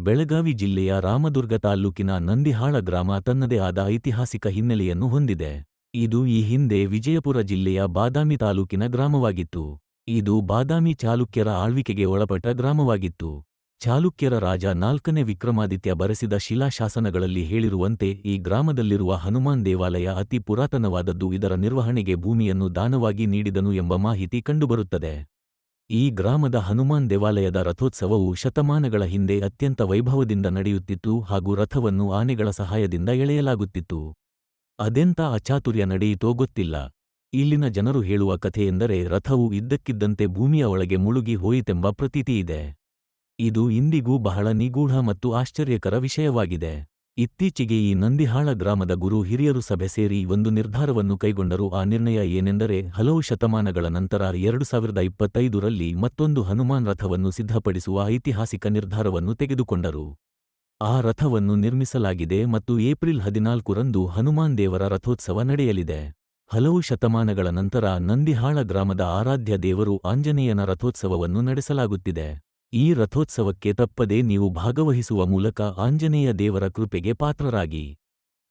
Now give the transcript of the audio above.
ಬೆಳಗಾವಿ ಜಿಲ್ಲೆಯ ರಾಮದುರ್ಗ ತಾಲ್ಲೂಕಿನ ನಂದಿಹಾಳ ಗ್ರಾಮ ತನ್ನದೇ ಆದ ಐತಿಹಾಸಿಕ ಹಿನ್ನೆಲೆಯನ್ನು ಹೊಂದಿದೆ. ಇದು ಈ ಹಿಂದೆ ವಿಜಯಪುರ ಜಿಲ್ಲೆಯ ಬಾದಾಮಿ ತಾಲೂಕಿನ ಗ್ರಾಮವಾಗಿತ್ತು. ಇದು ಬಾದಾಮಿ ಚಾಲುಕ್ಯರ ಆಳ್ವಿಕೆಗೆ ಒಳಪಟ್ಟ ಗ್ರಾಮವಾಗಿತ್ತು. ಚಾಲುಕ್ಯರ ರಾಜ 4ನೇ ವಿಕ್ರಮಾದಿತ್ಯ ಬರೆಸಿದ ಶಿಲಾಶಾಸನಗಳಲ್ಲಿ ಹೇಳಿರುವಂತೆ ಈ ಗ್ರಾಮದಲ್ಲಿರುವ ಹನುಮಾನ್ ದೇವಾಲಯ ಅತಿ ಪುರಾತನವಾದದ್ದು. ಇದರ ನಿರ್ವಹಣೆಗೆ ಭೂಮಿಯನ್ನು ದಾನವಾಗಿ ನೀಡಿದನು ಎಂಬ ಮಾಹಿತಿ ಕಂಡುಬರುತ್ತದೆ. ಈ ಗ್ರಾಮದ ಹನುಮಾನ್ ದೇವಾಲಯದ ರಥೋತ್ಸವವು ಶತಮಾನಗಳ ಹಿಂದೆ ಅತ್ಯಂತ ವೈಭವದಿಂದ ನಡೆಯುತ್ತಿತ್ತು ಹಾಗೂ ರಥವನ್ನು ಆನೆಗಳ ಸಹಾಯದಿಂದ ಎಳೆಯಲಾಗುತ್ತಿತ್ತು. ಅದೆಂಥ ಅಚಾತುರ್ಯ ನಡೆಯಿತೋ ಗೊತ್ತಿಲ್ಲ. ಇಲ್ಲಿನ ಜನರು ಹೇಳುವ ಕಥೆಯೆಂದರೆ ರಥವು ಇದ್ದಕ್ಕಿದ್ದಂತೆ ಭೂಮಿಯ ಒಳಗೆ ಮುಳುಗಿ ಹೋಯಿತೆಂಬ ಪ್ರತೀತಿಯಿದೆ. ಇದು ಇಂದಿಗೂ ಬಹಳ ನಿಗೂಢ ಮತ್ತು ಆಶ್ಚರ್ಯಕರ ವಿಷಯವಾಗಿದೆ. ಇತ್ತೀಚೆಗೆ ಈ ನಂದಿಹಾಳ ಗ್ರಾಮದ ಗುರು ಹಿರಿಯರು ಸಭೆ ಸೇರಿ ಒಂದು ನಿರ್ಧಾರವನ್ನು ಕೈಗೊಂಡರು. ಆ ನಿರ್ಣಯ ಏನೆಂದರೆ ಹಲವು ಶತಮಾನಗಳ ನಂತರ 2025ರಲ್ಲಿ ಮತ್ತೊಂದು ಹನುಮಾನ್ ರಥವನ್ನು ಸಿದ್ಧಪಡಿಸುವ ಐತಿಹಾಸಿಕ ನಿರ್ಧಾರವನ್ನು ತೆಗೆದುಕೊಂಡರು. ಆ ರಥವನ್ನು ನಿರ್ಮಿಸಲಾಗಿದೆ ಮತ್ತು ಏಪ್ರಿಲ್ 14ರಂದು ಹನುಮಾನ್ ದೇವರ ರಥೋತ್ಸವ ನಡೆಯಲಿದೆ. ಹಲವು ಶತಮಾನಗಳ ನಂತರ ನಂದಿಹಾಳ ಗ್ರಾಮದ ಆರಾಧ್ಯ ದೇವರು ಆಂಜನೇಯನ ರಥೋತ್ಸವವನ್ನು ನಡೆಸಲಾಗುತ್ತಿದೆ. ಈ ರಥೋತ್ಸವಕ್ಕೆ ತಪ್ಪದೆ ನೀವು ಭಾಗವಹಿಸುವ ಮೂಲಕ ಆಂಜನೇಯ ದೇವರ ಕೃಪೆಗೆ ಪಾತ್ರರಾಗಿ.